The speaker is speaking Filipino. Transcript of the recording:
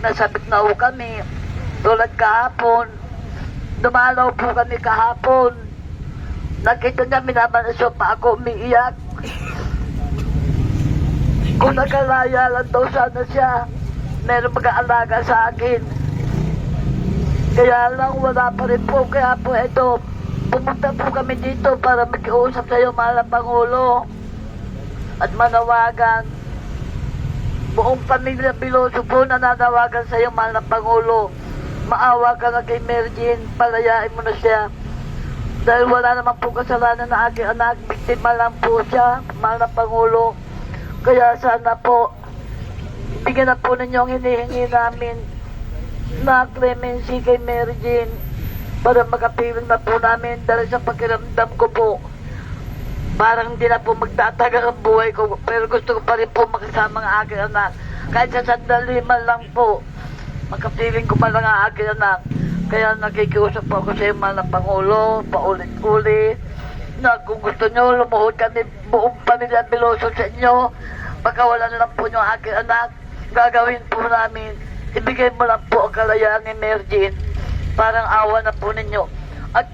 nasabit na ho kami. Tulad kahapon, dumalaw po kami kahapon. Nakita niya, minamanasyo pa ako umiiyak. Kung nakalaya lang daw sana siya, meron mag-aalaga sa akin. Kaya lang wala pa rin po. Kaya po ito, pumunta po kami dito para mag-iusap sa iyo, mahal na Pangulo. At manawagan. Buong pamilya Biloso po nananawagan sa iyo, mahal na Pangulo. Maawa ka na kay Mergin, palayain mo na siya. Dahil wala naman po kasalanan na aking anak, biktima lang po siya, mahal na Pangulo. Kaya sana po, bigyan na po ninyo ang hinihingi namin na clemency kay Mergin para makapiling na po namin dahil sa pakiramdam ko po. Parang hindi na po magtatagal ang buhay ko, pero gusto ko pa rin po makasama ang aking anak. Kahit sa sandali man lang po, makapiling ko man lang ang aking anak. Kaya nakikiusap po ako sa iyo, mahal na Pangulo, paulit-ulit, na kung gusto nyo, lumuhod kami buong pamilya Biloso sa inyo. Pagkawalan na lang po nyo ang aking anak, gagawin po namin. Ibigay mo lang po ang kalayaan ni Mergin. Parang awa na po ninyo. At